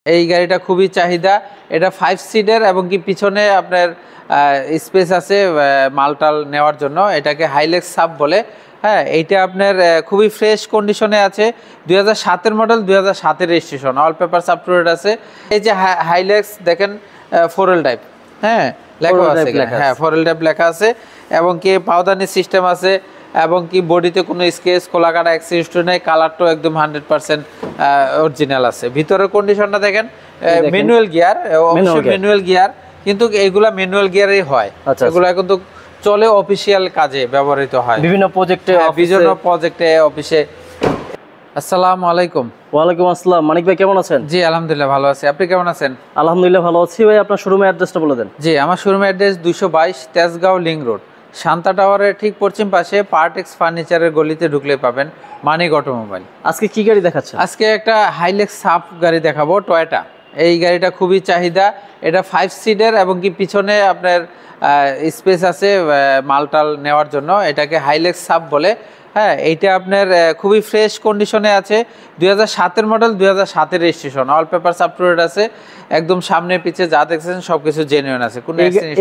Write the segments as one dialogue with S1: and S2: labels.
S1: এই গাড়িটা খুবই চাহিদা। এটা 5 সিটের এবং কি পিছনে আপনার স্পেস আছে মালটাল নেওয়ার জন্য। এটাকে হাইলেক্স সাব বলে। হ্যাঁ, এইটা আপনার খুবই ফ্রেশ কন্ডিশনে আছে। 2007 model, 2007 registration, all papers up to date আছে। এই যে হাইলেক্স দেখেন 4L টাইপ, হ্যাঁ লেখা আছে, হ্যাঁ 4L টাইপ লেখা আছে এবং কি পাউদানি সিস্টেম আছে এবং কি বডিতে কোনো স্কেচ খোলা কাটা অ্যাক্সিডেন্ট নেই। কালারটাও একদম 100% অরিজিনাল আছে। ভিতরের কন্ডিশনটা দেখেন, ম্যানুয়াল গিয়ার, অবশ্যই ম্যানুয়াল গিয়ার, কিন্তু এইগুলা ম্যানুয়াল গিয়ারই হয়। এগুলা কিন্তু চলে অফিসিয়াল কাজে ব্যবহৃত হয়, বিভিন্ন প্রজেক্টে অফিসে। আসসালামু আলাইকুম।
S2: ওয়ালাইকুম আসসালাম। মানিক ভাই কেমন আছেন?
S1: জি আলহামদুলিল্লাহ ভালো আছি, আপনি কেমন আছেন?
S2: আলহামদুলিল্লাহ ভালো আছি ভাই। আপনার শোরুমের অ্যাড্রেসটা বলে দেন।
S1: জি, আমার শোরুমের address 222 Tejgaon link road, Shanta টাওয়ারের ঠিক পশ্চিম পাশে পার্টেক্স ফার্নিচারের গলিতে ঢুকলে পাবেন মানিক অটোমোবাইল।
S2: আজকে কি গাড়ি দেখাচ্ছেন?
S1: আজকে একটা হাইলেক্স সাব গাড়ি দেখাবো, টয়োটা। এই গাড়িটা খুবই চাহিদা। এটা 5 সিটের এবং কি পিছনে আপনার স্পেস আছে মালটাল নেওয়ার জন্য। এটাকে হাইলেক্স সাব বলে। হ্যাঁ, এইটা আপনার খুবই ফ্রেশ কন্ডিশনে আছে। 2007 model, 2007 registration, all papers up to date আছে। একদম সামনে পিছে যা দেখছেন সবকিছু জেনুইন আছে।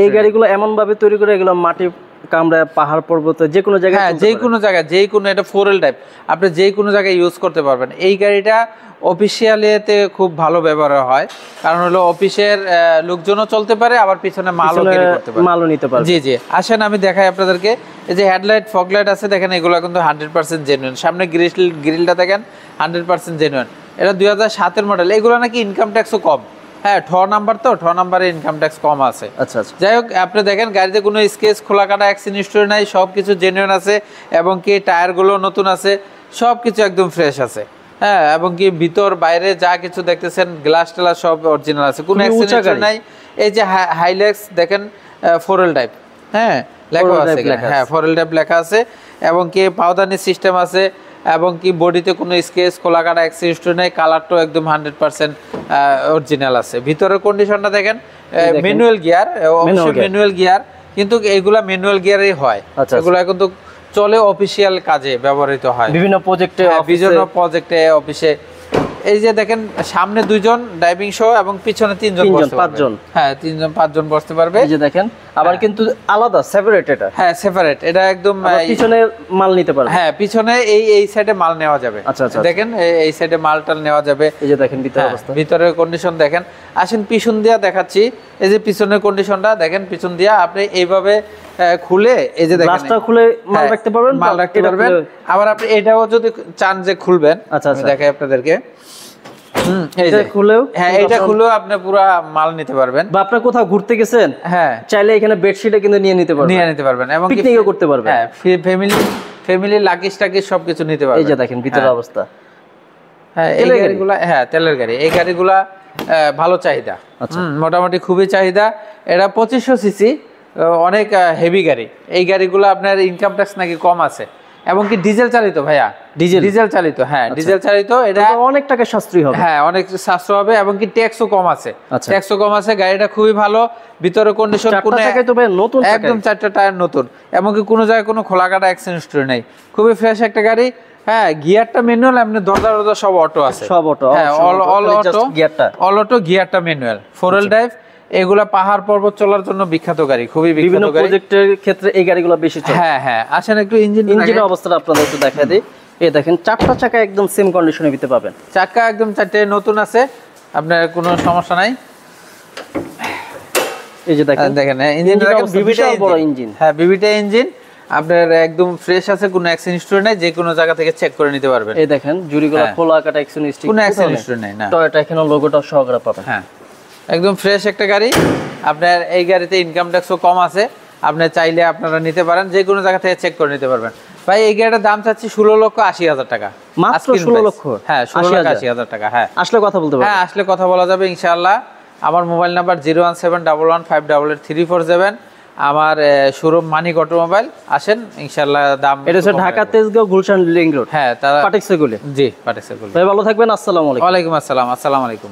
S2: এই গাড়িগুলো এমন ভাবে তৈরি করে, এগুলো মাটি কামড়ায়, পাহাড় পর্বতে যে কোনো জায়গায়,
S1: হ্যাঁ যে কোনো জায়গায়, যে কোনো, এটা 4L টাইপ, আপনি যে কোনো জায়গায় ইউজ করতে পারবেন। এই গাড়িটা অফিসিয়ালিতে খুব ভালো ব্যবহার হয়, কারণ হলো অফিসের লোকজনও চলতে পারে, আবার পিছনে মালও ক্যারি করতে পারে,
S2: মালও নিতে পারে।
S1: জি জি, আসেন আমি দেখাই আপনাদেরকে। এই যে হেডলাইট, ফগলাইট আছে দেখেন, এগুলো কিন্তু 100% জেনুইন। সামনে গ্রিলটা দেখেন 100% জেনুইন। এটা 2007 মডেল। এগুলো নাকি ইনকাম ট্যাক্সও কম। হ্যাঁ, নাম্বার, তো নাম্বারে ইনকাম ট্যাক্স কম আছে।
S2: আচ্ছা আচ্ছা।
S1: যাই হোক, আপনি দেখেন গাড়িতে কোনো স্কেচ খোলা কাটা অ্যাক্সিডেন্ট নাই, সব কিছু জেনুইন আছে এবং কি টায়ারগুলো নতুন আছে, সব কিছু একদম ফ্রেশ আছে। হ্যাঁ, এবং কি ভিতর বাইরে যা কিছু দেখতেছেন, গ্লাস টেলাস সব অরিজিনাল আছে, কোনো অ্যাক্সিডেন্ট নাই। এই যে হাইলেক্স দেখেন 4L টাইপ, হ্যাঁ লেখা আছে, হ্যাঁ 4L টাইপ লেখা আছে এবং কি পাউদানি সিস্টেম আছে এবং কি বডিতে কোনো স্কেচ খোলা কাটা অ্যাক্সিডেন্ট নেই। কালারটাও একদম 100% অরিজিনাল আছে। ভিতরের কন্ডিশনটা দেখেন, ম্যানুয়াল গিয়ার, অবশ্যই ম্যানুয়াল গিয়ার, কিন্তু এইগুলা ম্যানুয়াল গিয়ারই হয়। এগুলা কিন্তু চলে অফিসিয়াল কাজে ব্যবহৃত হয়, বিভিন্ন প্রজেক্টে অফিসে। এই যে দেখেন, সামনে 2 জন ড্রাইভিং সহ এবং পিছনে 3 জন, 5 জন, হ্যাঁ 3 জন 5 জন বসতে পারবে।
S2: এই যে দেখেন, আবার কিন্তু আলাদা সেপারেট এটা,
S1: হ্যাঁ সেপারেট। এটা একদম
S2: পিছনে মাল নিতে পারবে,
S1: হ্যাঁ পিছনে এই সাইডে মাল নেওয়া যাবে। আচ্ছা আচ্ছা, দেখেন এই সাইডে মালটাল নেওয়া যাবে।
S2: এই যে দেখেন ভিতরের অবস্থা,
S1: ভিতরের কন্ডিশন দেখেন। আসেন পিছন দিয়া দেখাচ্ছি। এই যে পিছনের কন্ডিশনটা দেখেন, পিছন দিয়া আপনি এইভাবে খুলে, এই যে দেখেন
S2: গ্লাসটা খুলে মাল রাখতে পারবেন,
S1: মাল রাখতে পারবেন। আবার আপনি এটাও যদি চান যে খুলবেন, আচ্ছা আচ্ছা দেখাই আপনাদেরকে। এটা খুলেও আপনি পুরো মাল নিতে পারবেন।
S2: বা আপনি কোথাও ঘুরতে গেছেন, হ্যাঁ চাইলে এখানে বেডশিটে কিন্তু নিয়ে নিতে পারবেন এবং পিকনিকও করতে পারবেন। হ্যাঁ,
S1: ফ্যামিলি লাগেজ টাগেজ সবকিছু নিতে পারবেন।
S2: এই যে দেখেন ভিতরের অবস্থা।
S1: হ্যাঁ, এই গাড়িগুলা, হ্যাঁ তেলের গাড়ি। এই গাড়িগুলা ভালো চাহিদা, মোটামুটি খুবই চাহিদা। এটা 2500 সিসি, অনেক হেভি গাড়ি। এই গাড়িগুলো আপনার ইনকাম ট্যাক্স নাকি কম আছে এবং কি ডিজেল চালিত, ভাইয়া ডিজেল চালিত। হ্যাঁ ডিজেল চালিত, এটা
S2: অনেক টাকা সাশ্রয়ী হবে।
S1: হ্যাঁ অনেক সাশ্রয় হবে এবং কি ট্যাক্সও কম আছে, ট্যাক্সও কম আছে। গাড়িটা খুবই ভালো। ভিতরে কন্ডিশন কোনো
S2: নতুন,
S1: একদম 4টা টায়ার নতুন এবং কি কোনো জায়গায় কোনো খোলা কাটা অ্যাক্সিডেন্ট নেই। খুবই ফ্রেশ একটা গাড়ি। হ্যাঁ, গিয়ারটা ম্যানুয়াল, আপনি দরজা সব অটো আছে,
S2: সব অটো,
S1: হ্যাঁ অল অটো, গিয়ারটা ম্যানুয়াল, 4L ড্রাইভ। এগুলা পাহাড় পর্বত চলার জন্য বিখ্যাত গাড়ি, খুবই বিখ্যাত গাড়ি।
S2: প্রজেক্টের ক্ষেত্রে এই গাড়িগুলো বেশি চলে।
S1: হ্যাঁ হ্যাঁ, আসেন একটু ইঞ্জিনের
S2: অবস্থাটা আপনাদের একটু দেখাই দিই। এই দেখেন 4টা চাকা একদম সেম কন্ডিশনে দিতে পাবেন।
S1: চাকা একদম 4টে নতুন আছে, আপনার কোনো সমস্যা নাই।
S2: এই যে দেখেন
S1: ইঞ্জিনটা বড় ইঞ্জিন, হ্যাঁ বিবিটা ইঞ্জিন আপনার একদম ফ্রেশ আছে, কোনো অ্যাক্সিডেন্ট নাই, যে কোনো জায়গা থেকে চেক করে নিতে পারবেন।
S2: এই দেখেন জুরিগুলো খোলা কাটা অ্যাক্সিডেন্ট,
S1: কোনো অ্যাক্সিডেন্ট নাই না।
S2: টয়োটা এখানে লোগোটা সহকারে পাবেন।
S1: হ্যাঁ, একদম ফ্রেশ একটা গাড়ি। আপনার এই গাড়িতে ইনকাম ট্যাক্সও কম আছে, আপনি চাইলে আপনারা নিতে পারেন, যে কোনো জায়গা থেকে চেক করে নিতে পারবেন। ভাই এই গাড়িটার দাম চাচ্ছি 16,80,000 টাকা,
S2: মাত্র 16 লক্ষ।
S1: হ্যাঁ 16,80,000 টাকা। হ্যাঁ,
S2: আসলে কথা বলতে পারবেন।
S1: হ্যাঁ আসলে কথা বলা যাবে ইনশাআল্লাহ। আমার মোবাইল নাম্বার 01711588837। আমার শোরুম মানিক অটোমোবাইল। আসেন ইনশাআল্লাহ। দাম
S2: এটা হচ্ছে ঢাকা তেজগাঁও গুলশান লিং রোড।
S1: হ্যাঁ,
S2: পাটেক্সে গলি।
S1: জি পাটেক্সে গলি।
S2: ভাই ভালো থাকবেন। আসসালামু আলাইকুম।
S1: ওয়ালাইকুম আসসালাম। আসসালামু আলাইকুম।